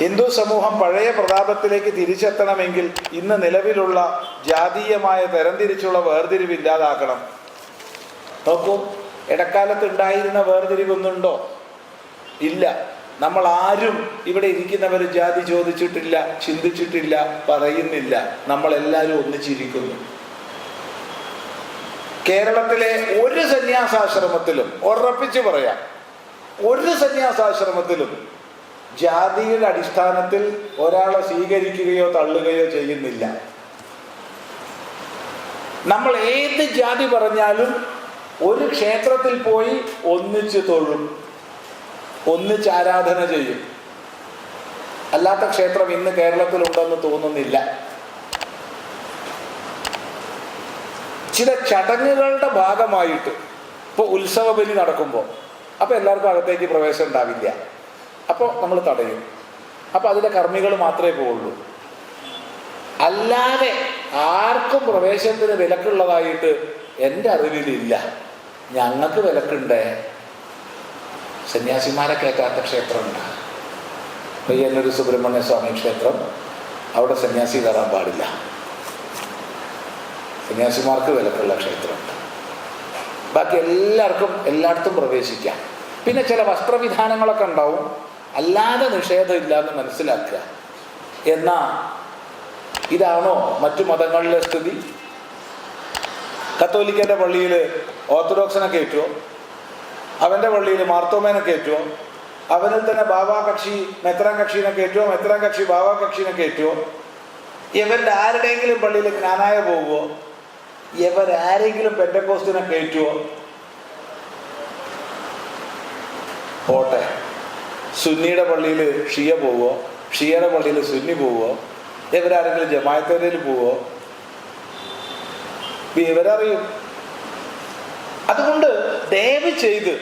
ഹിന്ദു സമൂഹം പഴയ പ്രതാപത്തിലേക്ക് തിരിച്ചെത്തണമെങ്കിൽ ഇന്ന് നിലവിലുള്ള ജാതീയമായ തരംതിരിച്ചുള്ള വേർതിരിവില്ലാതാക്കണം. നോക്കൂ, ഇടക്കാലത്ത് ഉണ്ടായിരുന്ന വേർതിരിവൊന്നുണ്ടോ? ഇല്ല. നമ്മൾ ആരും ഇവിടെ ഇരിക്കുന്നവർ ജാതി ചോദിച്ചിട്ടില്ല, ചിന്തിച്ചിട്ടില്ല, പറയുന്നില്ല. നമ്മളെല്ലാവരും ഒന്നിച്ചിരിക്കുന്നു. കേരളത്തിലെ ഒരു സന്യാസാശ്രമത്തിലും, ഉറപ്പിച്ച് പറയാം, ഒരു സന്യാസാശ്രമത്തിലും ജാതിയുടെ അടിസ്ഥാനത്തിൽ ഒരാളെ സ്വീകരിക്കുകയോ തള്ളുകയോ ചെയ്യുന്നില്ല. നമ്മൾ ഏത് ജാതി പറഞ്ഞാലും ഒരു ക്ഷേത്രത്തിൽ പോയി ഒന്നിച്ച് തൊഴും, ഒന്നിച്ച് ആരാധന ചെയ്യും. അല്ലാത്ത ക്ഷേത്രം ഇന്ന് കേരളത്തിലുണ്ടെന്ന് തോന്നുന്നില്ല. ചില ചടങ്ങുകളുടെ ഭാഗമായിട്ട് ഇപ്പോൾ ഉത്സവ ബലി നടക്കുമ്പോൾ അപ്പോൾ എല്ലാവർക്കും അകത്തേക്ക് പ്രവേശനം ഉണ്ടാവില്ല. അപ്പോൾ നമ്മൾ തടയും. അപ്പോൾ അതിലെ കർമ്മികൾ മാത്രമേ പോവുള്ളൂ. അല്ലാതെ ആർക്കും പ്രവേശനത്തിന് വിലക്കുള്ളതായിട്ട് എൻ്റെ അറിവിലില്ല. ഞങ്ങൾക്ക് വിലക്കുണ്ട്. സന്യാസിമാരെ കേൾക്കാത്ത ക്ഷേത്രമുണ്ട്. പയ്യന്നൂർ സുബ്രഹ്മണ്യ സ്വാമി ക്ഷേത്രം, അവിടെ സന്യാസി കയറാൻ പാടില്ല. സന്യാസിമാർക്ക് വിലക്കുള്ള ക്ഷേത്രമുണ്ട്. ബാക്കി എല്ലാവർക്കും എല്ലായിടത്തും പ്രവേശിക്കാം. പിന്നെ ചില വസ്ത്രവിധാനങ്ങളൊക്കെ ഉണ്ടാവും, അല്ലാതെ നിഷേധമില്ല എന്ന് മനസ്സിലാക്കുക. എന്നാൽ ഇതാണോ മറ്റു മതങ്ങളിലെ സ്ഥിതി? കത്തോലിക്കൻ്റെ പള്ളിയിൽ ഓർത്തഡോക്സിനെ കയറ്റുമോ? അവൻ്റെ പള്ളിയിൽ മാർത്തോമേനെ കയറ്റുമോ? അവനിൽ തന്നെ ബാബാ കക്ഷി മെത്രാൻ കക്ഷീനെ കയറ്റുമോ? മെത്രാൻ കക്ഷി ബാബാ കക്ഷീനെ കയറ്റുമോ? ഇവൻ്റെ ആരുടെയെങ്കിലും പള്ളിയിൽ ജ്ഞാനായ പോകുമോ? ഇവരാരെങ്കിലും പെന്തക്കോസ്തിനെ കയറ്റുമോ? പോട്ടെ. സുന്നിയുടെ പള്ളിയിൽ ഷിയ പോവോ? ഷിയയുടെ പള്ളിയിൽ സുന്നി പോവോ? ഇവരാരെങ്കിലും ജമാഅത്തേൽ പോവോ? ഇവരറിയും. അതുകൊണ്ട് ദയവ് ചെയ്ത്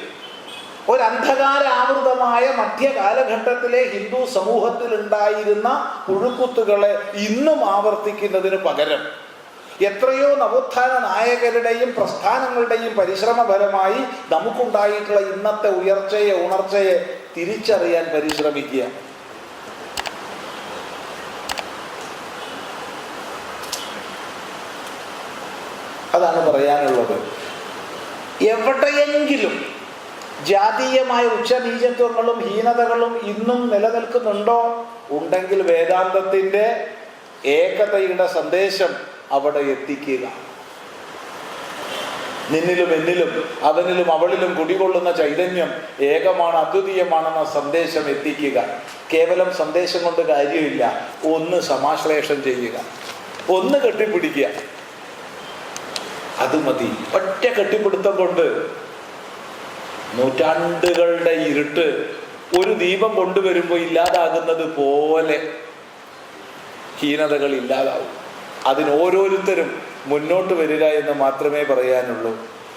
ഒരു അന്ധകാരാവൃതമായ മധ്യകാലഘട്ടത്തിലെ ഹിന്ദു സമൂഹത്തിൽ ഉണ്ടായിരുന്ന പുഴുക്കുത്തുകളെ ഇന്നും ആവർത്തിക്കുന്നതിന് പകരം എത്രയോ നവോത്ഥാന നായകരുടെയും പ്രസ്ഥാനങ്ങളുടെയും പരിശ്രമ ഫലമായി നമുക്കുണ്ടായിട്ടുള്ള ഇന്നത്തെ ഉയർച്ചയെ ഉണർച്ചയെ തിരിച്ചറിയാൻ പരിശ്രമിക്കുക. അതാണ് പറയാനുള്ളത്. എവിടെയെങ്കിലും ജാതീയമായ ഉച്ചനീചത്വങ്ങളും ഹീനതകളും ഇന്നും നിലനിൽക്കുന്നുണ്ടോ? ഉണ്ടെങ്കിൽ വേദാന്തത്തിൻ്റെ ഏകതയുടെ സന്ദേശം അവിടെ എത്തിക്കുക. നിന്നിലും എന്നിലും അവനിലും അവളിലും കുടികൊള്ളുന്ന ചൈതന്യം ഏകമാണ്, അദ്വിതീയമാണെന്ന സന്ദേശം എത്തിക്കുക. കേവലം സന്ദേശം കൊണ്ട് കാര്യമില്ല. ഒന്ന് സമാശ്ലേഷം ചെയ്യുക, ഒന്ന് കെട്ടിപ്പിടിക്കുക. അത് മതി. ഒറ്റ കെട്ടിപ്പിടുത്തം കൊണ്ട് നൂറ്റാണ്ടുകളുടെ ഇരുട്ട് ഒരു ദീപം കൊണ്ടുവരുമ്പോൾ ഇല്ലാതാകുന്നത് പോലെ ഹീനതകൾ ഇല്ലാതാവും. അതിന് ഓരോരുത്തരും മുന്നോട്ട് വരിക എന്ന് മാത്രമേ പറയാനുള്ളൂ.